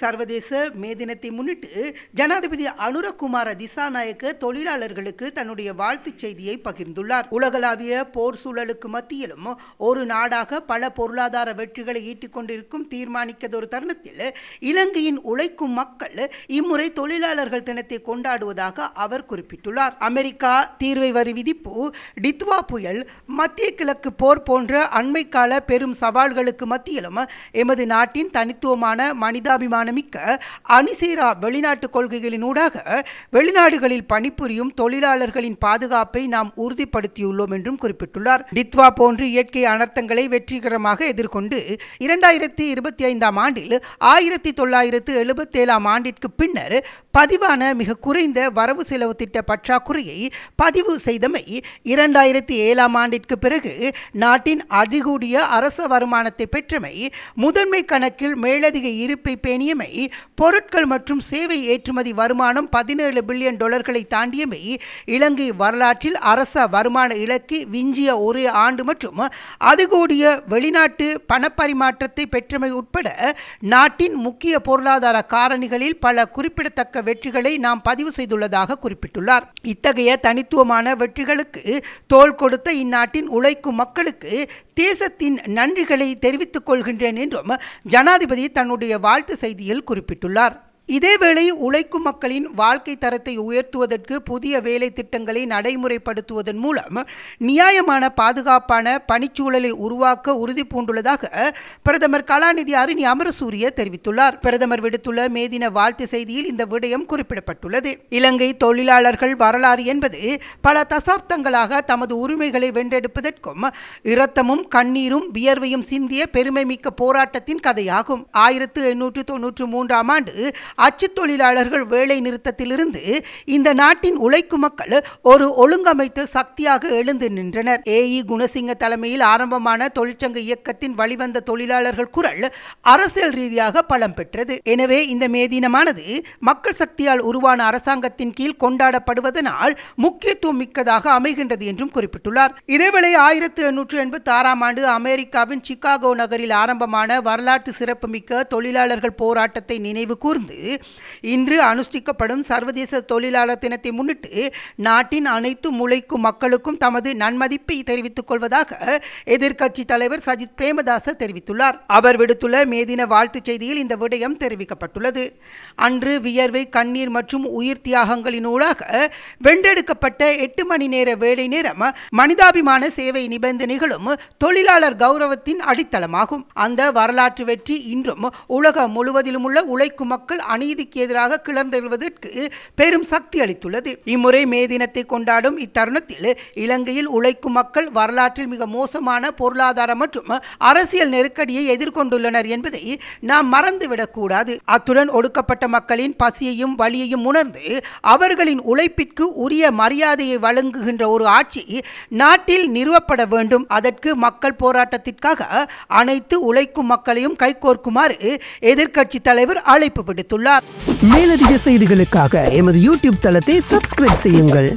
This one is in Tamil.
சர்வதேச மே தினத்தை முன்னிட்டு ஜனாதிபதி அனுரகுமார திசாநாயக்க தொழிலாளர்களுக்கு தன்னுடைய வாழ்த்துச் செய்தியை பகிர்ந்துள்ளார். உலகளாவிய போர் சூழலுக்கு மத்தியிலும் ஒரு நாடாக பல பொருளாதார வெற்றிகளை ஈட்டிக் கொண்டிருக்கும் தீர்மானிக்கதொரு தருணத்தில் இலங்கையின் உழைக்கும் மக்கள் இம்முறை தொழிலாளர்கள் தினத்தை கொண்டாடுவதாக அவர் குறிப்பிட்டுள்ளார். அமெரிக்கா தீர்வை வரி விதிப்பு, டித்வா புயல், மத்திய கிழக்கு போர் போன்ற அண்மை கால பெரும் சவால்களுக்கு மத்தியிலும் எமது நாட்டின் தனித்துவமான மனிதாபிமான மிக்க அணிசேரா வெளிநாட்டு கொள்கைகளினூடாக வெளிநாடுகளில் பணிபுரியும் தொழிலாளர்களின் பாதுகாப்பை நாம் உறுதிப்படுத்தியுள்ளோம் என்றும் குறிப்பிட்டுள்ளார். டித்வா போன்ற இயற்கை அனர்த்தங்களை வெற்றிகரமாக எதிர்கொண்டு 2025 ஆண்டில் 1977 ஆண்டிற்கு பின்னர் பதிவான மிக குறைந்த வரவு செலவு திட்ட பற்றாக்குறையை பதிவு செய்தமை 2007 ஆண்டிற்கு பிறகு நாட்டின் அதிகூடிய அரச வருமானத்தை பெற்றமை, முதன்மை கணக்கில் மேலதிக இருப்பை பேணியமை, பொருட்கள் மற்றும் சேவை ஏற்றுமதி வருமானம் $17 பில்லியன் தாண்டியமை, இலங்கை வரலாற்றில் அரச வருமான இலக்கை விஞ்சிய ஒரே ஆண்டு மற்றும் அதிகூடிய வெளிநாட்டு பணப்பரிமாற்றத்தை பெற்றமை உட்பட நாட்டின் முக்கிய பொருளாதார காரணிகளில் பல குறிப்பிடத்தக்க வெற்றிகளை நாம் பதிவு செய்துள்ளதாக குறிப்பிட்டுள்ளார். இத்தகைய தனித்துவமான வெற்றிகளுக்கு தோள் கொடுத்த இந்நாட்டின் உழைக்கும் மக்களுக்கு தேசத்தின் நன்றிகளை தெரிவித்துக் கொள்கின்றேன் என்றும் ஜனாதிபதி தன்னுடைய வாழ்த்து செய்தியில் குறிப்பிட்டுள்ளார். இதேவேளை உழைக்கும் மக்களின் வாழ்க்கை தரத்தை உயர்த்துவதற்கு புதிய வேலை திட்டங்களை நடைமுறைப்படுத்துவதன் மூலம் நியாயமான பாதுகாப்பான பணிச்சூழலை உருவாக்க உறுதி பூண்டுள்ளதாக பிரதமர் கலாநிதி அருணி அமரசூரிய தெரிவித்துள்ளார். பிரதமர் விடுத்துள்ள மே தின வாழ்த்து செய்தியில் இந்த விடயம் குறிப்பிடப்பட்டுள்ளது. இலங்கை தொழிலாளர்கள் வரலாறு என்பது பல தசாப்தங்களாக தமது உரிமைகளை வென்றெடுப்பதற்கும் இரத்தமும் கண்ணீரும் வியர்வையும் சிந்திய பெருமை மிக்க போராட்டத்தின் கதையாகும். 1893 ஆண்டு அச்சு தொழிலாளர்கள் வேலை நிறுத்தத்திலிருந்து இந்த நாட்டின் உழைக்கும் மக்கள் ஒரு ஒழுங்கமைத்த சக்தியாக எழுந்து நின்றனர். ஏஇ குணசிங்க தலைமையில் ஆரம்பமான தொழிற்சங்க இயக்கத்தின் வழிவந்த தொழிலாளர்கள் குரல் அரசியல் ரீதியாக பலம் பெற்றது. எனவே இந்த மே தினமானது மக்கள் சக்தியால் உருவான அரசாங்கத்தின் கீழ் கொண்டாடப்படுவதனால் முக்கியத்துவம் மிக்கதாக அமைகின்றது என்றும் குறிப்பிட்டுள்ளார். இதேவேளை 1886 ஆண்டு அமெரிக்காவின் சிகாகோ நகரில் ஆரம்பமான வரலாற்று சிறப்புமிக்க தொழிலாளர்கள் போராட்டத்தை நினைவு கூர்ந்து இன்று அனுஷ்டிக்கப்படும் சர்வதேச தொழிலாளர் தினத்தை முன்னிட்டு நாட்டின் அனைத்து உழைக்கும் மக்களுக்கும் தமது நன்மதிப்பை தெரிவித்துக் கொள்வதாக எதிர்க்கட்சி தலைவர் சஜித் பிரேமதாச தெரிவித்துள்ளார். அவர் விடுத்துள்ள மே தின வாழ்த்துச் செய்தியில் இந்த விடயம் தெரிவிக்கப்பட்டுள்ளது. அன்று வியர்வை, கண்ணீர் மற்றும் உயிர் தியாகங்களினூடாக வென்றெடுக்கப்பட்ட 8 மணி நேர வேலை நேரம் மனிதாபிமான சேவை நிபந்தனைகளும் தொழிலாளர் கௌரவத்தின் அடித்தளமாகும். அந்த வரலாற்று வெற்றி இன்றும் உலகம் முழுவதிலும் உள்ள உழைக்கும் மக்கள் அநீதிக்கு எதிராக கிளர்ந்தெழுவதற்கு பெரும் சக்தி அளித்துள்ளது. இம்முறை மே தினத்தை கொண்டாடும் இத்தருணத்தில் இலங்கையில் உழைக்கும் மக்கள் வரலாற்றில் மிக மோசமான பொருளாதார மற்றும் அரசியல் நெருக்கடியை எதிர்கொண்டுள்ளனர் என்பதை நாம் மறந்துவிடக்கூடாது. அத்துடன் ஒடுக்கப்பட்ட மக்களின் பசியையும் வலியையும் உணர்ந்து அவர்களின் உழைப்பிற்கு உரிய மரியாதையை வழங்குகின்ற ஒரு ஆட்சி நாட்டில் நிறுவப்பட வேண்டும். அதற்கு மக்கள் போராட்டத்திற்காக அனைத்து உழைக்கும் மக்களையும் கைகோர்க்குமாறு எதிர்க்கட்சி தலைவர் அழைப்பு விடுத்துள்ளார். மேலதிக செய்திகளுக்காக எமது யூடியூப் தளத்தை சப்ஸ்கிரைப் செய்யுங்கள்.